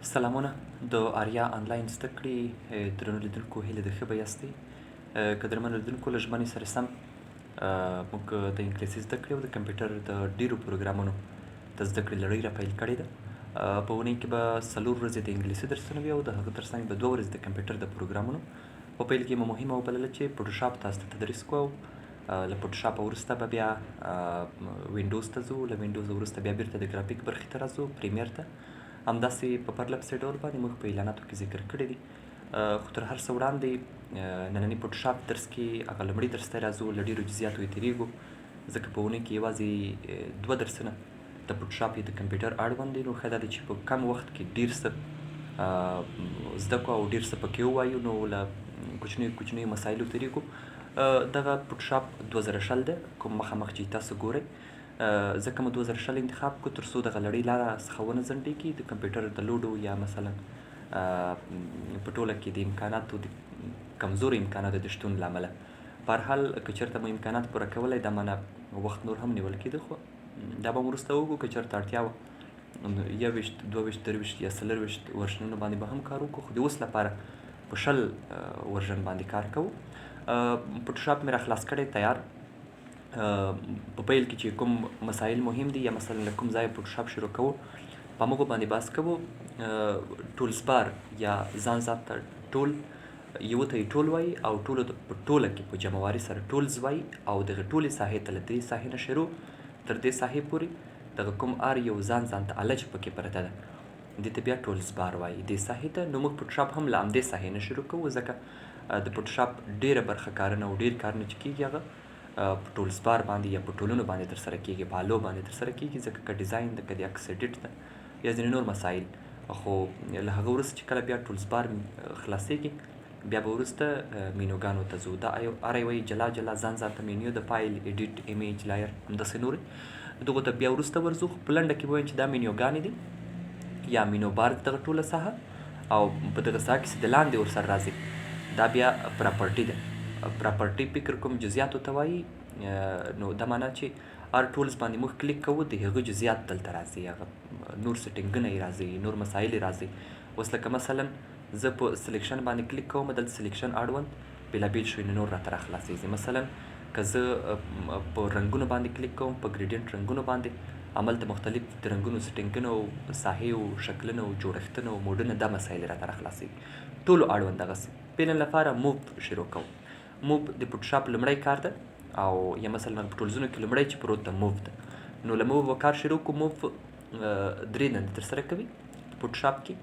سلامونه د آریا آنلاین زده کړې درنو لیدونکو هیله د ښه به یاستئ که درمنو لیدونکو له ژمنې سره سم موږ د انګلیسي زده کړې او د کمپیوټر د ډېرو پروګرامونو د زده کړې لړۍ راپیل کړې ده په اونۍ کې به 4 ورځې د انګلیسي درسونه وي او د هغه ترڅنګ به 2 ورځې د کمپیوټر د پروګرامونو په پیل کې مو مهمه وبلله چې فوټوشاپ تاسو ته تدریس کوو له فوټوشاپ وروسته به بیا وینډوز ته ځو له وینډوز وروسته بیا بیرته د ګرافیک برخې ته راځو پریمیر ته همداسې په پرله پسې ډول باندې موږ په اعلاناتو کې ذکر کړی دي خو تر هر څه وړاندې ننني فوټوشاپ درس کې هغه لومړي درس ته راځو له ډېرو جزیاتو یې تېرېږو ځکه په اونۍ کې یوازې 2 درسونه د فوټوشاپ یا د کمپیوټر اړوند دي نو ښه دا ده چې په کم وخت کې ډېر څه زده کړو او ډېر څه پکې ووایو نو له کوچنیو مسایلو تېرېږو دغه فوټوشاپ 2020 ده کوم مخامخ چې تاسو ګورئ ځکه مو 2020 انتخاب کړو تر څو دغه لړۍ لاره څخه ونه ځنډېږي د کمپیوټر د لوډو یا مثلا په ټوله کې د امکاناتو د کمزورو امکاناتو د شتون له امله په هر حال که چېرته مو امکانات پوره کولی دا معنه وخت نور هم نیول کېده خو دا به مو وروسته وکړو که چېرته اړتیا وه 21 22 23 یا 24 ورژنونو باندې به هم کار وکړو خو د اوس لپاره په 20 ورژن باندې کار کوو فوټوشاپ مې را خلاص کړی تیار په پیل کې چې کوم مسایل مهم دي یا مثلا له کوم ځایه فوټوشاپ شروع کوو په هغو باندې بحث کوو ټولز بار یا ځان ذات ته ټول یوه ته یې ټول وایي او ټولو ته په ټوله کې په جمعواري سره ټولز وایي او دغه ټولې ساحې ته له دې ساحې نه شروع تر دې ساحې پورې دغه کوم ار یو ځان ته اله چې پکې پرته ده دې ته بیا ټولز بار وایي دې ساحې ته نو موږ فوټوشاپ هم له همدې ساحې نه شروع کوو ځکه د فوټوشاپ ډېره برخه کارونه او ډېر کارونه چې کېږي هغه په ټولز بار باندې یا په ټولونو باندې ترسره کېږي په الو باندې ترسره کېږي ځکه که ډیزاین ده که د عکس ایډیټ ده یا ځینې نور مسایل خو له هغه وروسته چې کله بیا ټولز بار خلاصېږي بیا به وروسته مینوګانو ته ځو دا هر یوه جلا جلا ځان ځانته مینیو د فایل ایډیټ ایمیج لایر همداسې نورې دغو ته بیا وروسته ورځو خو په لنډه کې به وایم چې دا مینیوګانې دي یا مینو بار دغه ټوله ساحه او په دغه ساحه کې چې د لاندې ورسره راځي دا بیا پراپرټي ده پراپرټي فکر کوم جزئیاتو ته وایي نو دا معنا چې هر ټولز باندې موږ کلیک کوو د هغه جزئیات دلته راځي هغه نور سیټینګونه یې راځي نور مسایل یې راځي اوس لکه مثلا زه په سلیکشن باندې کلیک کوم دلته سلیکشن اړوند بېلابېل شیونه نور راته راخلاصېږي مثلا که زه په رنګونو باندې کلیک کوم په ګریډینټ رنګونو باندې هملته مختلف د رنګونو سیټینګونه او ساحې او شکلونه او جوړښتونه او موډونه دا مسایل راته راخلاصېږي ټولو اړوند دغسې پیلن لپاره موو شروع کوو موو د فوټوشاپ لومړی کار ده او یا مثلا په ټولزونو کې لومړی چې پروت ده موو ده نو له موو به کار شروع کړو موو 3 دندې ترسره کوي په فوټوشاپ کې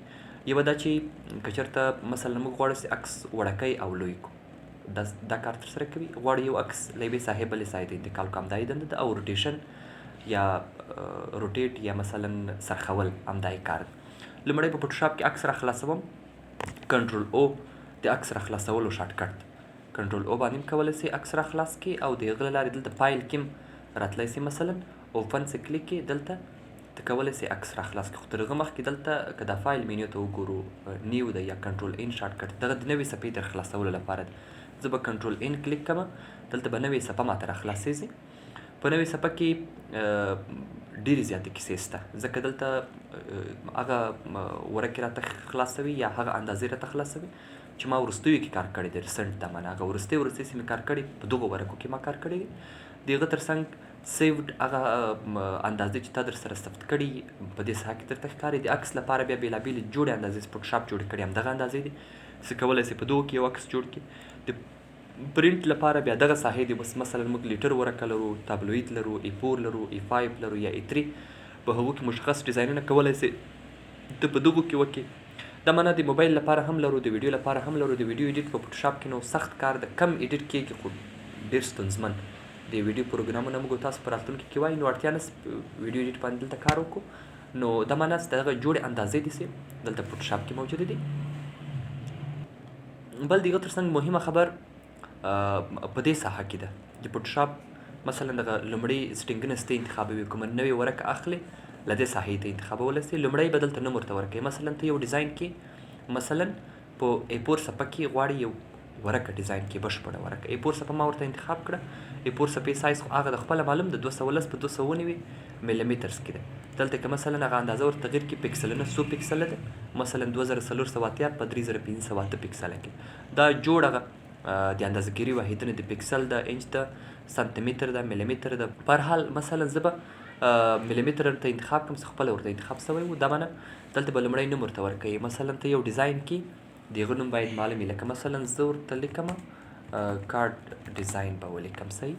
یوه دا چې که چېرته مثلا موږ غواړو چې عکس وړکی او لوی کړو دا کار ترسره کوي غواړو یو عکس له یوې ساحې بلې ساحې ته انتقال کړو همدا یې دنده ده او روټیشن یا روټیټ یا مثلا سرخول همدا یې کار ده لومړی په فوټوشاپ کې عکس را خلاصوم کنټرول او د عکس را خلاصولو شارټکټ کنټرول او باندې کولی سي عکس را خلاص کړي او د هغه له لارې دلته فایل کې راتلی سي مثلا اوپن څه کلیک کړي دلته ته کولی سي عکس را خلاص کړي خو تر هغه مخکې دلته که دا فایل مینیو ته وګورو نیو ده یا کنټرول ان شارټکټ دغه د نوې صفحې د خلاصولو لپاره ده زه به کنټرول ان کلیک کوم دلته به نوې صفحه ماته را خلاصېږي په نوې صفحه کې ډېرې زیاتې کیسې شته ځکه دلته هغه ورقې راته خلاصوي یا هغه اندازې راته خلاصوي چې ما وروستیو کې کار کړی دی ریسنټ ته معنا هغه وروستۍ چې مې کار کړی په دغو ورقو کې ما کار کړی دی د هغه تر څنګ سیوډ هغه اندازې چې تا در سره ثبت کړي په دې ساحه کې درته ښکاري د عکس لپاره بیا بېلابېلې جوړې اندازې فوټوشاپ جوړې کړي همدغه اندازې دي څه کولی سي په دغو کې یو عکس جوړ کړي د پرنټ لپاره بیا دغه ساحې دي بس مثلا موږ لیټر ورقه لرو تابلوید لرو ای4 لرو ای5 لرو یا ای3 په هغو کې مشخص ډیزاینونه کولی سي ته په دغو کې وکړي دا معنا د موبایل لپاره هم لرو د ویډیو لپاره هم لرو د ویډیو ایډیټ په فوټوشاپ کې نو سخت کار د کم ایډیټ کېږي خو ډېر ستونزمن د ویډیو پروګرامونه موږ تاسو په راتلونکي کې وایي نو اړتیا نشته ویډیو ایډیټ باندې دلته کار وکړو نو دا معنا چې دغه جوړې اندازې دي سي دلته فوټوشاپ کې موجودې دي بل دغه تر څنګ مهمه خبر په دې ساحه کې ده د فوټوشاپ مثلا دغه لومړی سیټینګونه سته انتخابوي کومه نوې ورقه اخلي له دې ساحې ته انتخابولی سي لومړی به دلته نوم ورته ورکوي مثلا ته یو ډیزاین کې مثلا په A4 صفحه کې غواړې یو ورکه ډیزاین کې بشپړه ورکه A4 صفحه ما ورته انتخاب کړه A4 صفحې سایز خو هغه د خپله معلوم د 210 په 290 ملیمیټرز کې ده دلته که مثلا هغه اندازه ورته تغیر کړي پکسلونه څو پکسله ده مثلا 2488 په 3508 پکسله کې دا جوړ هغه د اندازهګیري واحدونه د پکسل د انچ د سانتیمتر د ملیمیټر د په هر حال مثلا زه به ملیمیټر ته انتخاب کوم څه خپله ورته انتخاب سوی و دا معنی دلته به لومړی نوم ورته ورکوي مثلا ته یو ډیزاین کې د هغه نوم باید معلوم وي لکه مثلا زه ورته لیکم کارډ ډیزاین به ولیکم صحیح